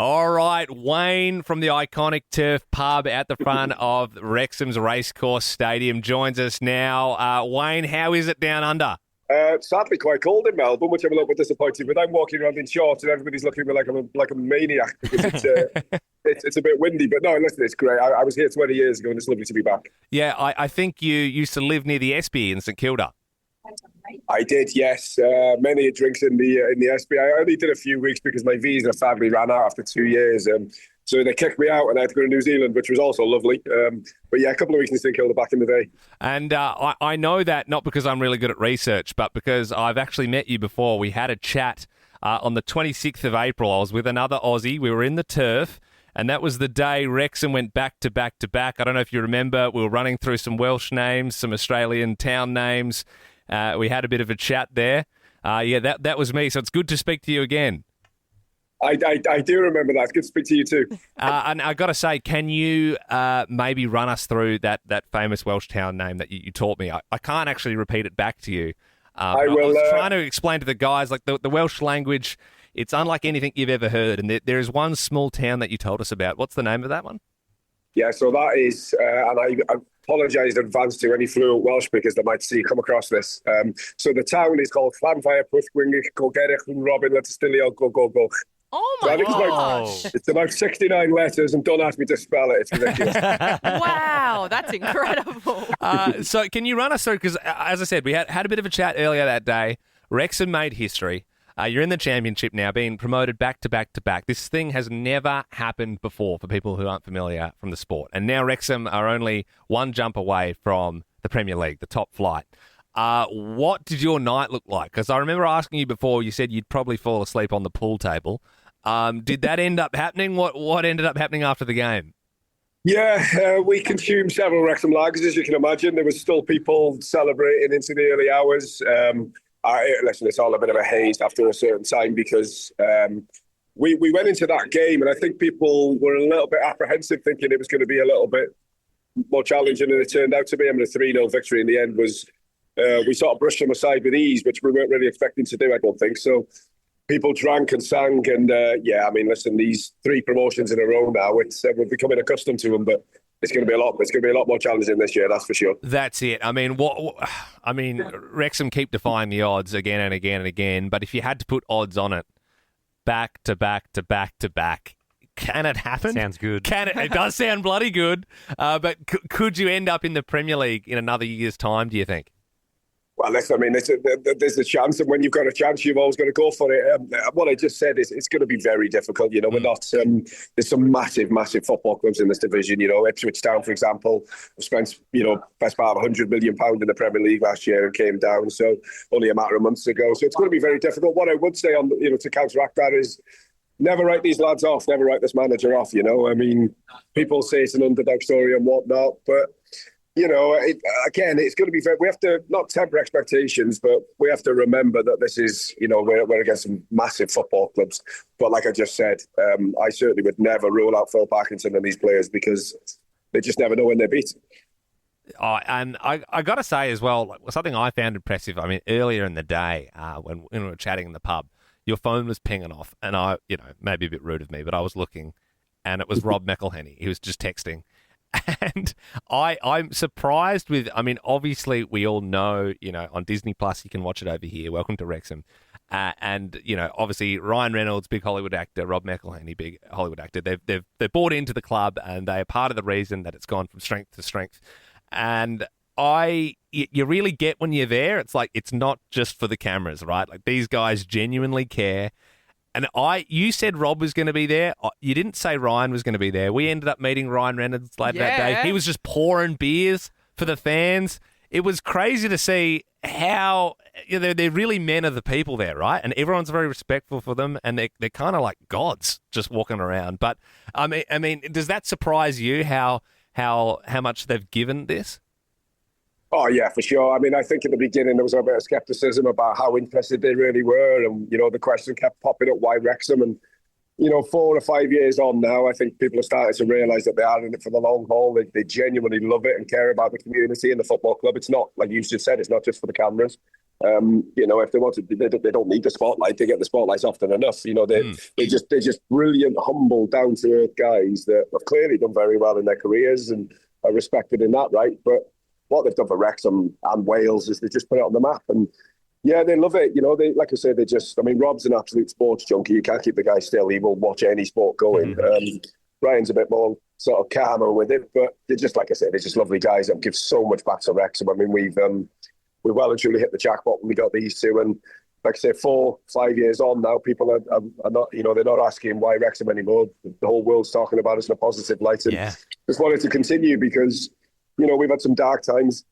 All right, Wayne from the iconic Turf Pub at the front of Wrexham's Racecourse Stadium joins us now. Wayne, how is it down under? Sadly, quite cold in Melbourne, which I'm a little bit disappointed with. I'm walking around in shorts and everybody's looking at me like a maniac because it's a bit windy. But no, listen, it's great. I was here 20 years ago and it's lovely to be back. Yeah, I think you used to live near the Espy in St Kilda. I did, yes. Many drinks in the SB. I only did a few weeks because my visa sadly ran out after 2 years. So they kicked me out and I had to go to New Zealand, which was also lovely. But yeah, a couple of weeks in St Kilda back in the day. And I know that not because I'm really good at research, but because I've actually met you before. We had a chat on the 26th of April. I was with another Aussie. We were in the turf. And that was the day Wrexham went back to back to back. I don't know if you remember. We were running through some Welsh names, some Australian town names. We had a bit of a chat there. That was me. So it's good to speak to you again. I do remember that. It's good to speak to you too. And I got to say, can you maybe run us through that famous Welsh town name that you taught me? I can't actually repeat it back to you. I was trying to explain to the guys, like the Welsh language, it's unlike anything you've ever heard. And there is one small town that you told us about. What's the name of that one? Yeah, so that is, and I apologise in advance to any fluent Welsh because they might come across this. So the town is called Llanfair Pwllgwyngyll Gogerich and Robin Letystilio Go. Oh my gosh. It's about 69 letters and don't ask me to spell it. It's ridiculous. Wow, that's incredible. So can you run us through, because as I said, we had a bit of a chat earlier that day. Wrexham made history. You're in the championship now, being promoted back to back to back. This thing has never happened before for people who aren't familiar from the sport. And now Wrexham are only one jump away from the Premier League, the top flight. What did your night look like? Because I remember asking you before, you said you'd probably fall asleep on the pool table. Did that end up happening? What ended up happening after the game? Yeah, we consumed several Wrexham lagers, as you can imagine. There was still people celebrating into the early hours. Listen, it's all a bit of a haze after a certain time because we went into that game and I think people were a little bit apprehensive thinking it was going to be a little bit more challenging than it turned out to be. I mean, a 3-0 victory in the end was, we sort of brushed them aside with ease, which we weren't really expecting to do, I don't think. So people drank and sang and I mean, listen, these 3 promotions in a row now, we're becoming accustomed to them, but it's going to be a lot more challenging this year, that's for sure. That's it. I mean, Wrexham keep defying the odds again and again and again, but if you had to put odds on it, back to back to back to back, can it happen? Sounds good. It does sound bloody good. But could you end up in the Premier League in another year's time, do you think? Well, listen, I mean, there's a chance, and when you've got a chance, you've always got to go for it. What I just said is it's going to be very difficult. You know, we're not. There's some massive football clubs in this division. You know, Ipswich Town, for example, spent best part of £100 million in the Premier League last year and came down. So only a matter of months ago. So it's going to be very difficult. What I would say on to counteract that is, never write these lads off. Never write this manager off. You know, I mean, people say it's an underdog story and whatnot, but. It's going to be we have to not temper expectations, but we have to remember that this is, we're against some massive football clubs. But like I just said, I certainly would never rule out Phil Parkinson and these players because they just never know when they're beat. Oh, and I got to say as well, something I found impressive. I mean, earlier in the day when we were chatting in the pub, your phone was pinging off, and I, maybe a bit rude of me, but I was looking, and it was Rob McElhenney. He was just texting. And I'm surprised with, I mean, obviously we all know, on Disney Plus, you can watch it over here. Welcome to Wrexham. And, obviously Ryan Reynolds, big Hollywood actor, Rob McElhenney, big Hollywood actor. They've bought into the club and they are part of the reason that it's gone from strength to strength. And you really get when you're there, it's like, it's not just for the cameras, right? Like these guys genuinely care. And you said Rob was going to be there. You didn't say Ryan was going to be there. We ended up meeting Ryan Reynolds later that day. He was just pouring beers for the fans. It was crazy to see how they're really men of the people there, right? And everyone's very respectful for them, and they're kind of like gods just walking around. But I mean, does that surprise you how much they've given this? Oh, yeah, for sure. I mean, I think in the beginning there was a bit of skepticism about how interested they really were. And, the question kept popping up, why Wrexham? And, 4 or 5 years on now, I think people are starting to realise that they are in it for the long haul. They genuinely love it and care about the community and the football club. It's not, like you just said, it's not just for the cameras. If they want to, they don't need the spotlight. They get the spotlights often enough. They're just brilliant, humble, down to earth guys that have clearly done very well in their careers and are respected in that, right? But what they've done for Wrexham and Wales is they just put it on the map, and yeah, they love it. They, like I said, Rob's an absolute sports junkie. You can't keep the guy still. He will watch any sport going. Ryan's a bit more sort of calmer with it, but they're just, like I said, they're just lovely guys that give so much back to Wrexham. I mean, we well and truly hit the jackpot when we got these two, and like I say, 4-5 years on now, people are not, they're not asking why Wrexham anymore. The whole world's talking about us in a positive light, and just wanted to continue because, we've had some dark times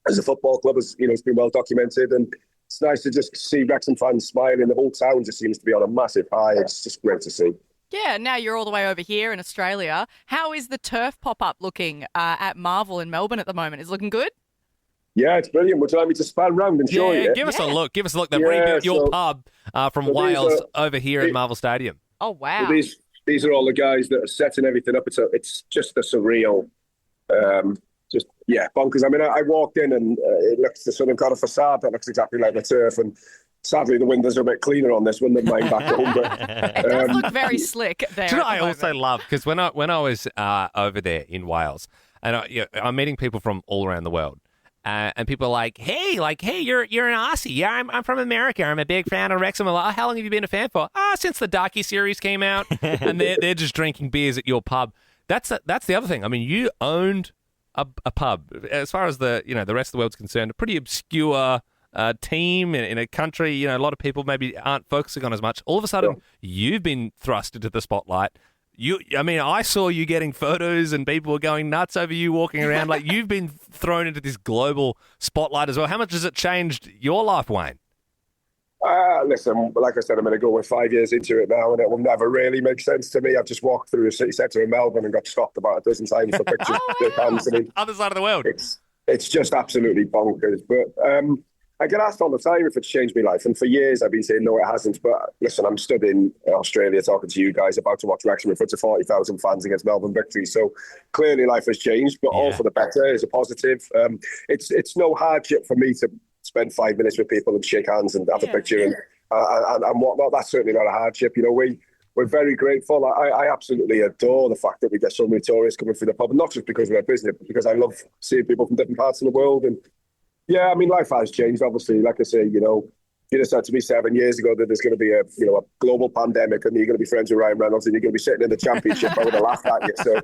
as a football club, as it's been well documented, and it's nice to just see Wrexham fans smiling. The whole town just seems to be on a massive high. It's just great to see. Yeah, now you're all the way over here in Australia. How is the turf pop-up looking at Marvel in Melbourne at the moment? Is it looking good? Yeah, it's brilliant. Would you like me to span round and show you? Give us a look. They've rebuilt your pub from Wales over here at Marvel Stadium. Oh, wow. So these are all the guys that are setting everything up. It's just a surreal, bonkers. I mean, I walked in and it looks, the sort of got a facade that looks exactly like the turf, and sadly the windows are a bit cleaner on this one than mine back home. But it does look very slick there. Do you know what I also love? Because when I was over there in Wales, and I'm meeting people from all around the world. And people are like, hey, you're an Aussie. Yeah, I'm from America. I'm a big fan of Wrexham. I'm like, how long have you been a fan for? Since the Darky series came out. And they're just drinking beers at your pub. That's the other thing. I mean, you owned a pub. As far as the rest of the world's concerned, a pretty obscure team in a country, a lot of people maybe aren't focusing on as much. All of a sudden, you've been thrust into the spotlight. I saw you getting photos and people were going nuts over you walking around. Like, you've been thrown into this global spotlight as well. How much has it changed your life, Wayne? Listen, like I said, I'm going to go with 5 years into it now, and it will never really make sense to me. I've just walked through a city centre in Melbourne and got stopped about a dozen times for pictures. Other side of the world. It's just absolutely bonkers. But I get asked all the time if it's changed my life, and for years I've been saying no, it hasn't. But listen, I'm stood in Australia talking to you guys, about to watch Wrexham in front of 40,000 fans against Melbourne Victory. So clearly life has changed, but all for the better is a positive. It's no hardship for me to spend 5 minutes with people and shake hands and have a picture and whatnot. That's certainly not a hardship. We're very grateful. I absolutely adore the fact that we get so many tourists coming through the pub, not just because we're a business, but because I love seeing people from different parts of the world. And yeah, I mean, life has changed, obviously. Like I say, you just said to me 7 years ago that there's going to be a global pandemic and you're going to be friends with Ryan Reynolds and you're going to be sitting in the championship. I would have laughed at you. So,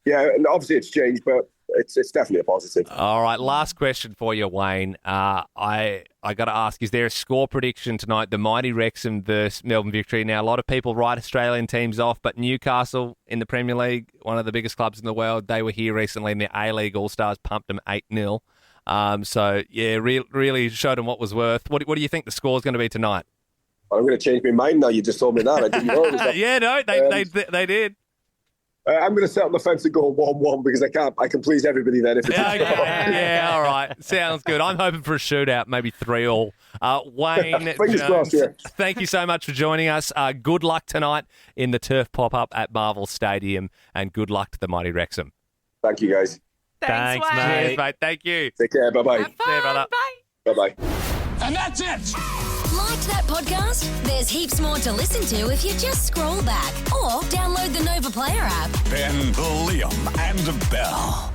and obviously it's changed, but it's definitely a positive. All right, last question for you, Wayne. I got to ask, is there a score prediction tonight? The mighty Wrexham versus Melbourne Victory. Now, a lot of people write Australian teams off, but Newcastle in the Premier League, one of the biggest clubs in the world, they were here recently and the A-League All-Stars pumped them 8-0. Really showed them what was worth. What do you think the score is going to be tonight? I'm going to change my mind now. You just told me that. I didn't know. They did. I'm going to set on the fence and go 1-1 because I can please everybody then. If it's all right. Sounds good. I'm hoping for a shootout, maybe 3-3. Wayne Jones, thank you so much for joining us. Good luck tonight in the turf pop-up at Marvel Stadium, and good luck to the mighty Wrexham. Thank you, guys. Thanks, mate. Cheers, mate. Thank you. Take care. Bye-bye. Have fun. See you, brother. Bye. Bye-bye. And that's it. Liked that podcast? There's heaps more to listen to if you just scroll back or download the Nova Player app. Ben, Liam, and Bell.